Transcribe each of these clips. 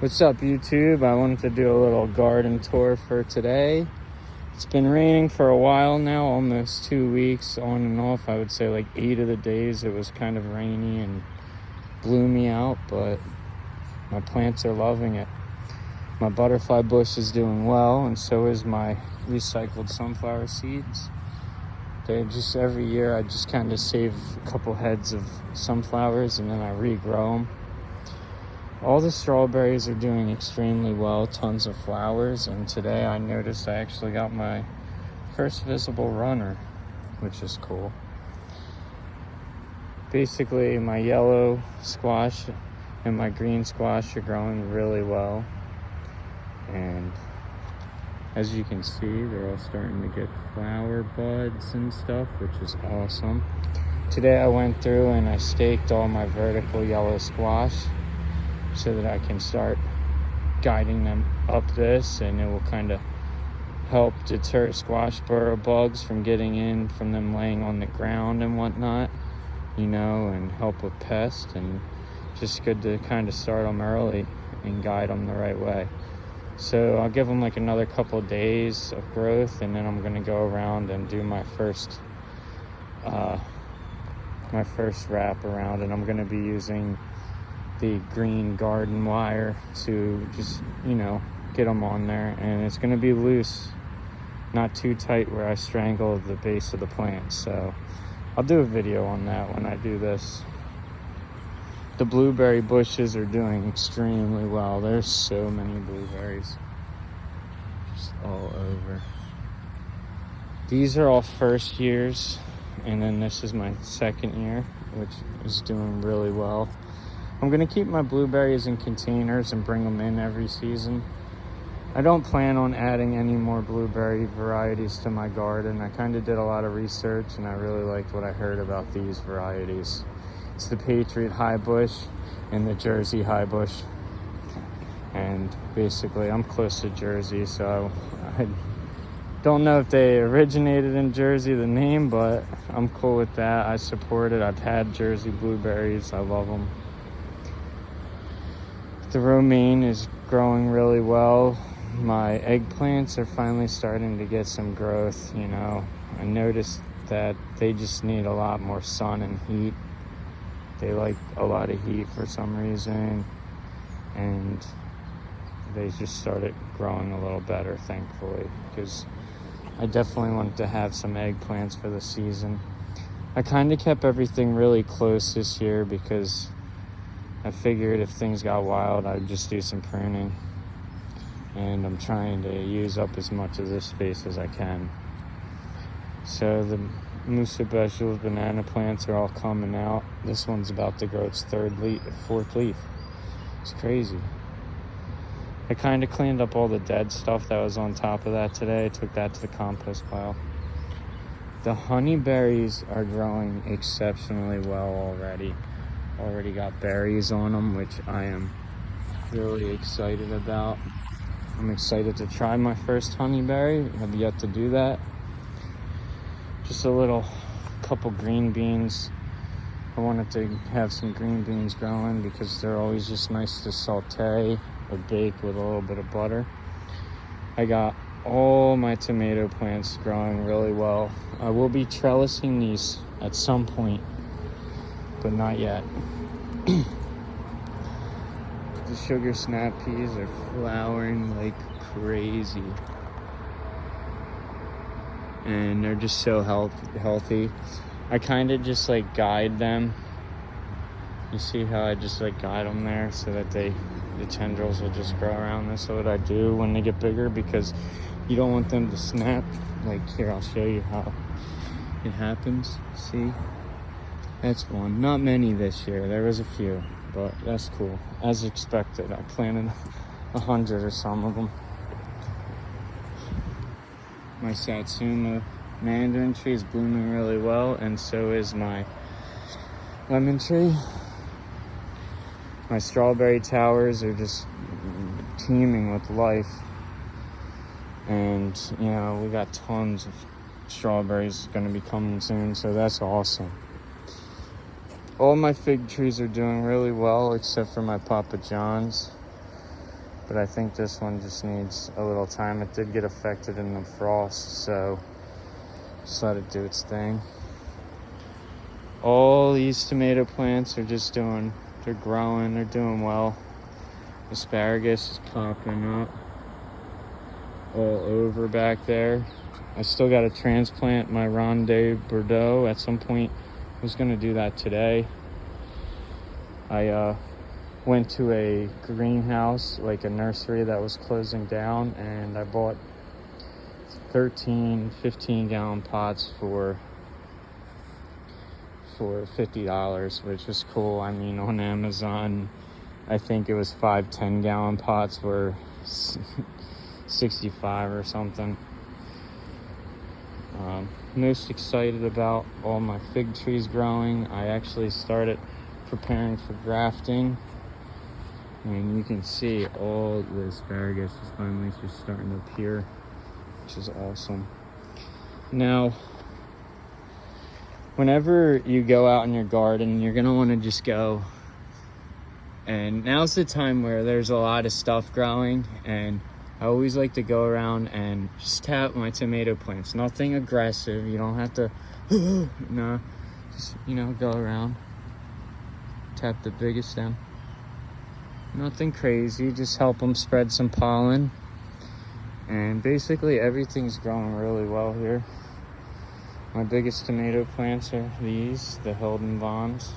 What's up, YouTube? I wanted to do a little garden tour for today. It's been raining for a while now, almost 2 weeks on and off. I would say like 8 of the days it was kind of rainy and gloomy out, but my plants are loving it. My butterfly bush is doing well, and so is my recycled sunflower seeds. They just, every year I just kind of save a couple heads of sunflowers and then I regrow them. All the strawberries are doing extremely well, tons of flowers, and today I noticed I actually got my first visible runner, which is cool. Basically, my yellow squash and my green squash are growing really well, and as you can see, they're all starting to get flower buds and stuff, which is awesome. Today I went through and I staked all my vertical yellow squash so that I can start guiding them up this, and it will kind of help deter squash burrow bugs from getting in from them laying on the ground and whatnot, and help with pests, and just good to kind of start them early and guide them the right way. So I'll give them like another couple of days of growth, and then I'm going to go around and do my first wrap around, and I'm going to be using the green garden wire to just, get them on there, and it's going to be loose, not too tight where I strangle the base of the plant. So I'll do a video on that when I do this. The blueberry bushes are doing extremely well. There's so many blueberries just all over. These are all first years, and then this is my second year, which is doing really well. I'm going to keep my blueberries in containers and bring them in every season. I don't plan on adding any more blueberry varieties to my garden. I kind of did a lot of research, and I really liked what I heard about these varieties. It's the Patriot High Bush and the Jersey High Bush. And basically, I'm close to Jersey, so I don't know if they originated in Jersey, the name, but I'm cool with that. I support it. I've had Jersey blueberries. I love them. The romaine is growing really well. My eggplants are finally starting to get some growth. I noticed that they just need a lot more sun and heat. They like a lot of heat for some reason, and they just started growing a little better, thankfully, because I definitely wanted to have some eggplants for the season. I kind of kept everything really close this year because I figured if things got wild, I'd just do some pruning, and I'm trying to use up as much of this space as I can. So the Musa Bejule's banana plants are all coming out. This one's about to grow its fourth leaf. It's crazy. I kind of cleaned up all the dead stuff that was on top of that today. I took that to the compost pile. The honeyberries are growing exceptionally well already. Already got berries on them, which I am really excited about. I'm excited to try my first honeyberry. I've yet to do that. Just a couple green beans. I wanted to have some green beans growing because they're always just nice to saute or bake with a little bit of butter. I got all my tomato plants growing really well. I will be trellising these at some point, but not yet. The sugar snap peas are flowering like crazy, and they're just so healthy. I kind of just guide them. You see how I just guide them there so that the tendrils will just grow around. That's what I do when they get bigger, because you don't want them to snap. Here, I'll show you how it happens. See? That's one. Not many this year. There was a few, but that's cool. As expected, I planted 100 or some of them. My Satsuma mandarin tree is blooming really well, and so is my lemon tree. My strawberry towers are just teeming with life. And, we got tons of strawberries going to be coming soon, so that's awesome. All my fig trees are doing really well, except for my Papa John's. but I think this one just needs a little time. It did get affected in the frost, so just let it do its thing. All these tomato plants are just they're growing, they're doing well. Asparagus is popping up all over back there. I still got to transplant my Ronde Bordeaux at some point. I was going to do that today. I went to a greenhouse, like a nursery that was closing down, and I bought 13 15-gallon pots for $50, which was cool. I mean, on Amazon, I think it was 5 10-gallon pots were $65 or something. Most excited about all my fig trees growing. I actually started preparing for grafting, and you can see all the asparagus is finally just starting to appear, which is awesome. Now, whenever you go out in your garden, you're gonna want to just go, and now's the time where there's a lot of stuff growing, and I always like to go around and just tap my tomato plants. Nothing aggressive. You don't have to, no, just, go around, tap the biggest stem. Nothing crazy, just help them spread some pollen. And basically everything's growing really well here. My biggest tomato plants are these, the Hilden Bonds.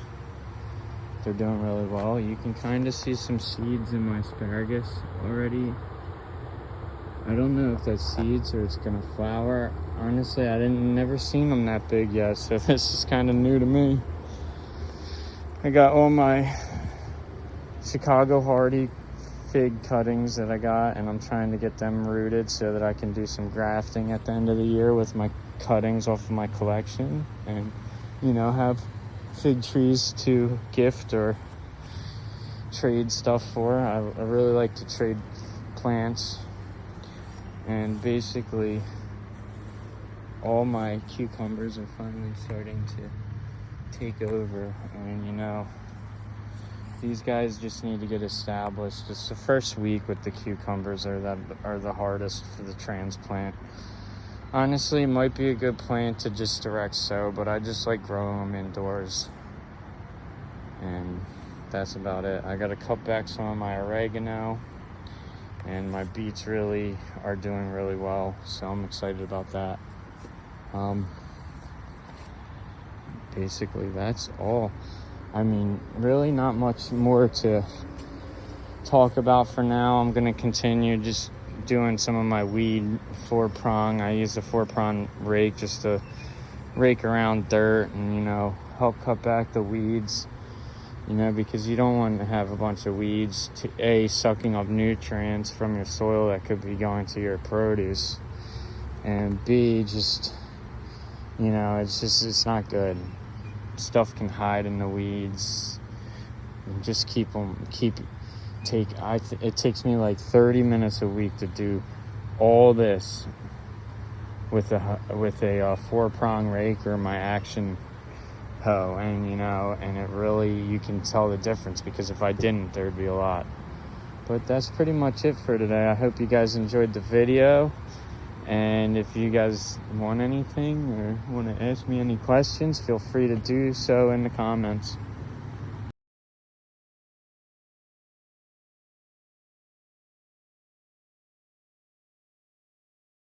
They're doing really well. You can kind of see some seeds in my asparagus already. I don't know if that's seeds or it's gonna flower. Honestly, I never seen them that big yet, so this is kind of new to me. I got all my Chicago Hardy fig cuttings that I got, and I'm trying to get them rooted so that I can do some grafting at the end of the year with my cuttings off of my collection, and have fig trees to gift or trade stuff for. I really like to trade plants. And basically all my cucumbers are finally starting to take over, and these guys just need to get established. Just the first week with the cucumbers are the hardest for the transplant. Honestly, it might be a good plant to just direct sow, but I just like growing them indoors, and that's about it. I got to cut back some of my oregano, and my beets really are doing really well, so I'm excited about that. Basically that's all. I mean, really not much more to talk about for now. I'm gonna continue just doing some of my weed 4-prong. I use a 4-prong rake just to rake around dirt and help cut back the weeds, because you don't want to have a bunch of weeds sucking up nutrients from your soil that could be going to your produce, and B, just it's not good. Stuff can hide in the weeds. And just it takes me like 30 minutes a week to do all this with a 4-prong rake or my action hoe, and it really, you can tell the difference, because if I didn't, there'd be a lot. But that's pretty much it for today. I hope you guys enjoyed the video, and if you guys want anything or want to ask me any questions, feel free to do so in the comments.